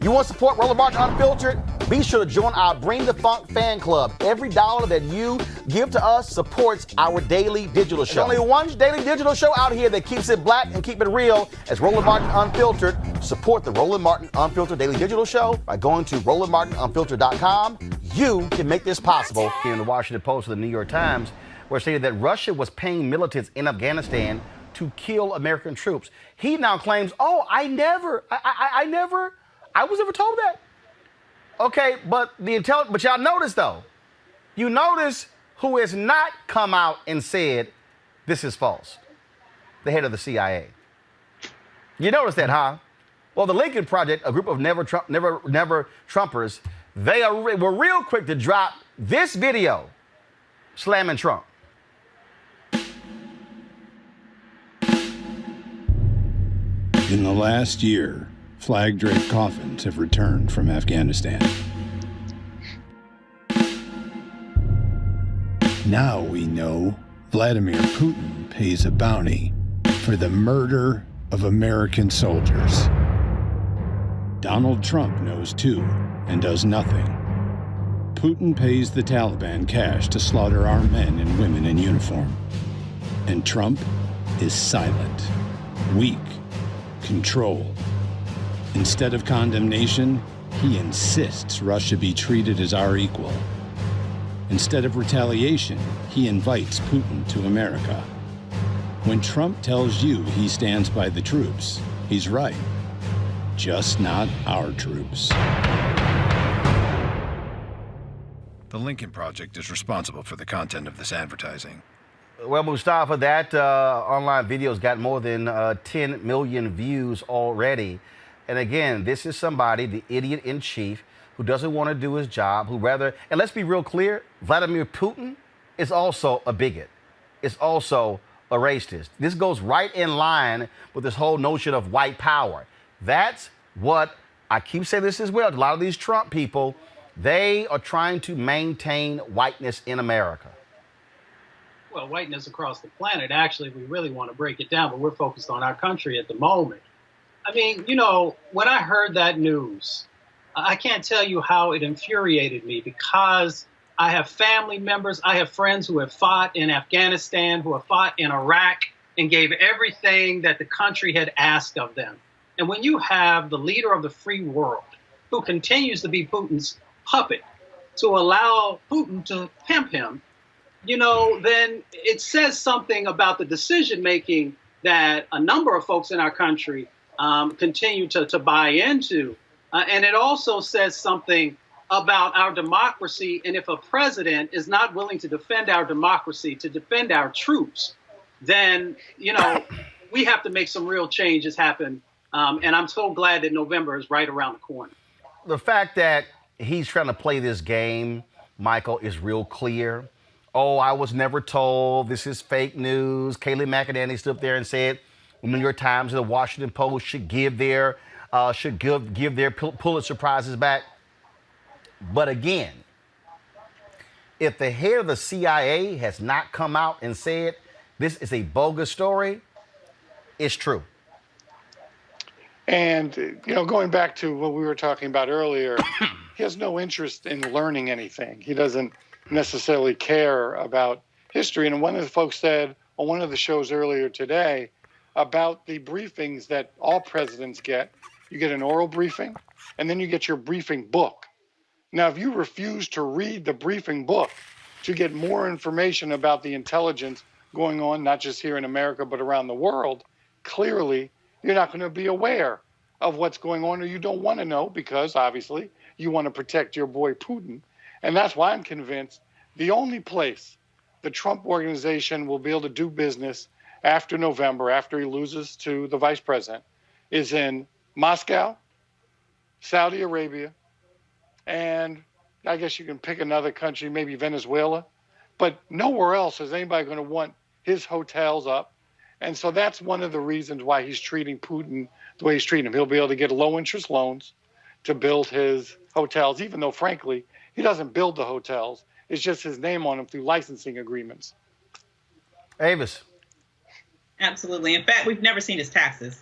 You want to support Roland Martin Unfiltered? Be sure to join our Bring the Funk fan club. Every dollar that you give to us supports our daily digital show. There's only one daily digital show out here that keeps it black and keep it real as Roland Martin Unfiltered. Support the Roland Martin Unfiltered daily digital show by going to RolandMartinUnfiltered.com. You can make this possible. Here in the Washington Post and the New York Times, where it stated that Russia was paying militants in Afghanistan to kill American troops. He now claims, oh, I was never told that. Okay, but but y'all notice though, you notice who has not come out and said this is false. The head of the CIA. You notice that, huh? Well, the Lincoln Project, a group of never Trumpers, were real quick to drop this video slamming Trump. In the last year, flag-draped coffins have returned from Afghanistan. Now we know Vladimir Putin pays a bounty for the murder of American soldiers. Donald Trump knows too and does nothing. Putin pays the Taliban cash to slaughter our men and women in uniform. And Trump is silent, weak, controlled. Instead of condemnation, he insists Russia be treated as our equal. Instead of retaliation, he invites Putin to America. When Trump tells you he stands by the troops, he's right. Just not our troops. The Lincoln Project is responsible for the content of this advertising. Well, Mustafa, that online video's got more than 10 million views already. And again, this is somebody, the idiot in chief, who doesn't want to do his job, who rather, and let's be real clear, Vladimir Putin is also a bigot. Is also a racist. This goes right in line with this whole notion of white power. That's what I keep saying this as well. A lot of these Trump people, they are trying to maintain whiteness in America. Well, whiteness across the planet. Actually, we really want to break it down, but we're focused on our country at the moment. I mean, you know, when I heard that news, I can't tell you how it infuriated me because I have family members, I have friends who have fought in Afghanistan, who have fought in Iraq, and gave everything that the country had asked of them. And when you have the leader of the free world who continues to be Putin's puppet to allow Putin to pimp him, you know, then it says something about the decision making that a number of folks in our country continue to buy into. And it also says something about our democracy. And if a president is not willing to defend our democracy, to defend our troops, then, you know, we have to make some real changes happen. And I'm so glad that November is right around the corner. The fact that he's trying to play this game, Michael, is real clear. Oh, I was never told. This is fake news. Kayleigh McEnany stood up there and said the New York Times and the Washington Post should give their Pulitzer Prizes back. But again, if the head of the CIA has not come out and said this is a bogus story, it's true. And, you know, going back to what we were talking about earlier, he has no interest in learning anything. He doesn't necessarily care about history. And one of the folks said on one of the shows earlier today about the briefings that all presidents get. You get an oral briefing, and then you get your briefing book. Now, if you refuse to read the briefing book to get more information about the intelligence going on, not just here in America, but around the world, clearly you're not going to be aware of what's going on, or you don't want to know because, obviously, you want to protect your boy Putin. And that's why I'm convinced the only place the Trump organization will be able to do business after November, after he loses to the vice president, is in Moscow, Saudi Arabia, and I guess you can pick another country, maybe Venezuela, but nowhere else is anybody going to want his hotels up. And so that's one of the reasons why he's treating Putin the way he's treating him. He'll be able to get low-interest loans to build his hotels, even though, frankly, he doesn't build the hotels. It's just his name on them through licensing agreements. Avis. Absolutely. In fact, we've never seen his taxes.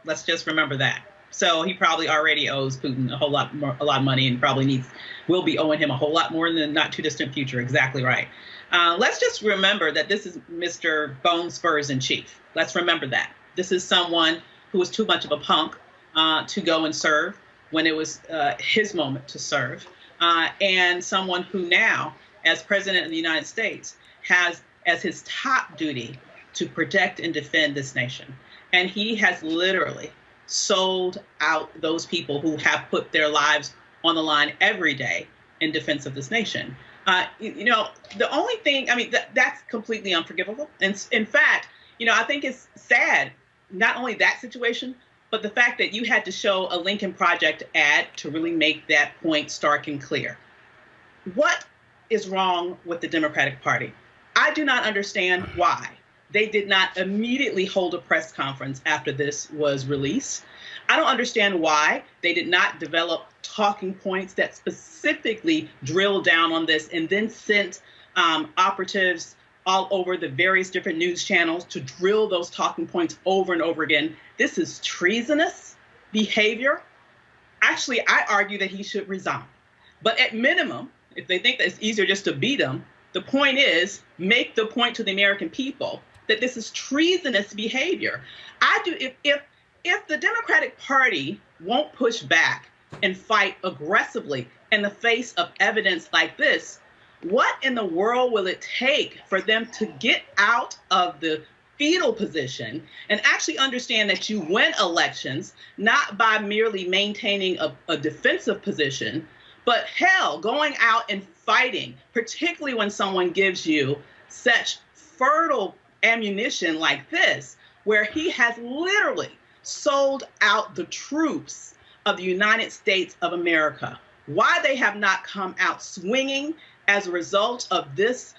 Let's just remember that. So he probably already owes Putin a lot of money, and probably will be owing him a whole lot more in the not too distant future. Exactly right. Let's just remember that this is Mr. Bone Spurs in chief. Let's remember that. This is someone who was too much of a punk to go and serve when it was his moment to serve, and someone who now, as president of the United States, has as his top duty to protect and defend this nation. And he has literally sold out those people who have put their lives on the line every day in defense of this nation. The only thing, that's completely unforgivable. And in fact, I think it's sad, not only that situation, but the fact that you had to show a Lincoln Project ad to really make that point stark and clear. What is wrong with the Democratic Party? I do not understand why they did not immediately hold a press conference after this was released. I don't understand why they did not develop talking points that specifically drilled down on this and then sent operatives all over the various different news channels to drill those talking points over and over again. This is treasonous behavior. Actually, I argue that he should resign. But at minimum, if they think that it's easier just to beat him, the point is, make the point to the American people that this is treasonous behavior. If the Democratic Party won't push back and fight aggressively in the face of evidence like this, what in the world will it take for them to get out of the fetal position and actually understand that you win elections not by merely maintaining a defensive position, but hell, going out and fighting, particularly when someone gives you such fertile ammunition like this, where he has literally sold out the troops of the United States of America. Why they have not come out swinging as a result of this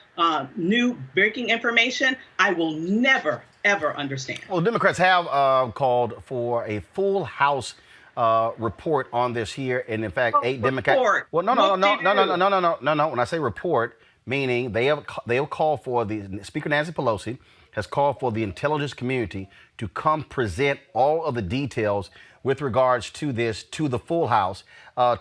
new breaking information, I will never, ever understand. Well, Democrats have called for a full House report on this here, and in fact, 8 Democrats. Well, no. When I say report, meaning they have called for Speaker Nancy Pelosi has called for the intelligence community to come present all of the details with regards to this to the full House.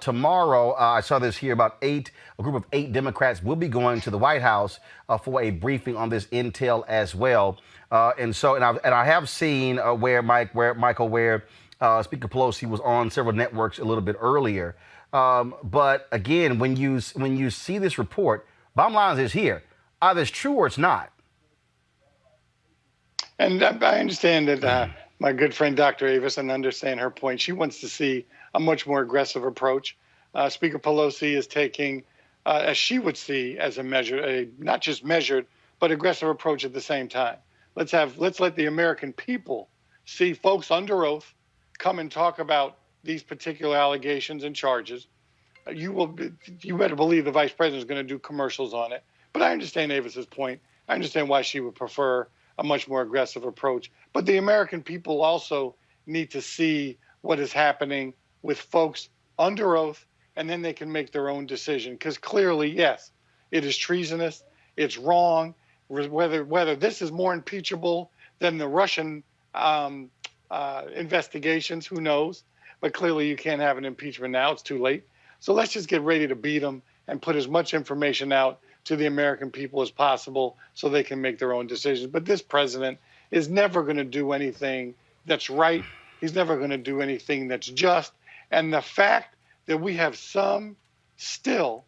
Tomorrow, I saw this here, a group of 8 Democrats will be going to the White House for a briefing on this intel as well. And I have seen where Speaker Pelosi was on several networks a little bit earlier. But again, when you see this report, bottom line is here: either it's true or it's not. And I understand that my good friend Dr. Avis, and understand her point. She wants to see a much more aggressive approach. Speaker Pelosi is taking, as she would see, as a not just measured, but aggressive approach at the same time. Let's let the American people see folks under oath come and talk about these particular allegations and charges. You better believe the vice president is going to do commercials on it. But I understand Avis's point. I understand why she would prefer a much more aggressive approach. But the American people also need to see what is happening with folks under oath, and then they can make their own decision. Because clearly, yes, it is treasonous. It's wrong. Whether this is more impeachable than the Russian investigations, who knows? But clearly you can't have an impeachment now. It's too late. So let's just get ready to beat them and put as much information out to the American people as possible so they can make their own decisions. But this president is never going to do anything that's right. He's never going to do anything that's just. And the fact that we have some still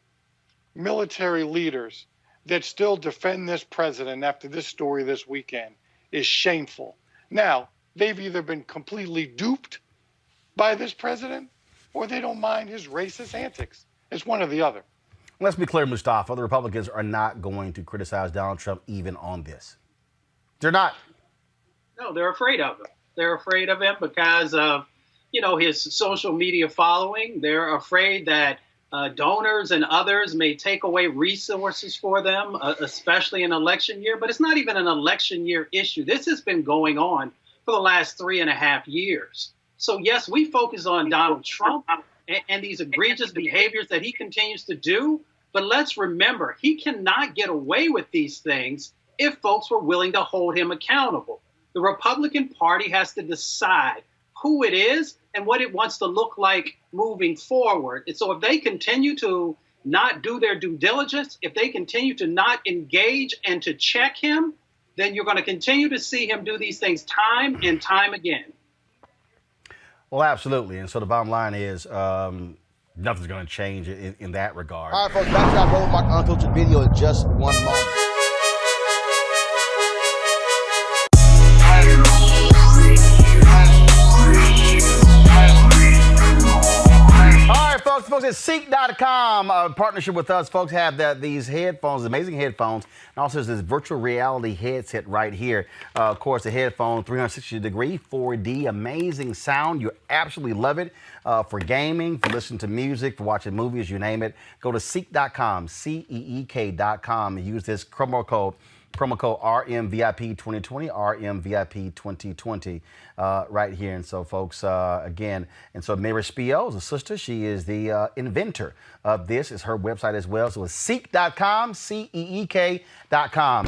military leaders that still defend this president after this story this weekend is shameful. Now, they've either been completely duped by this president or they don't mind his racist antics. It's one or the other. Let's be clear, Mustafa, the Republicans are not going to criticize Donald Trump even on this. They're not. No, they're afraid of him. They're afraid of him because of, his social media following. They're afraid that donors and others may take away resources for them, especially in election year. But it's not even an election year issue. This has been going on for the last 3.5 years. So, yes, we focus on Donald Trump and these egregious behaviors that he continues to do. But let's remember, he cannot get away with these things if folks were willing to hold him accountable. The Republican Party has to decide who it is and what it wants to look like moving forward. And so if they continue to not do their due diligence, if they continue to not engage and to check him, then you're going to continue to see him do these things time and time again. Well, absolutely. And so the bottom line is nothing's going to change in that regard. All right, folks, back to our Roland Mark Unfiltered video in just one moment. Folks, it's Ceek.com, partnership with us. Folks have these headphones, amazing headphones, and also there's this virtual reality headset right here. Of course, the headphone, 360-degree, 4D, amazing sound. You absolutely love it for gaming, for listening to music, for watching movies, you name it. Go to Ceek.com, CEEK.com, and use this promo code RMVIP 2020, RMVIP 2020, right here. And so, folks, again, and so Mary Spio is a sister. She is the inventor of this. It's her website as well. So it's Ceek.com, CEEK.com.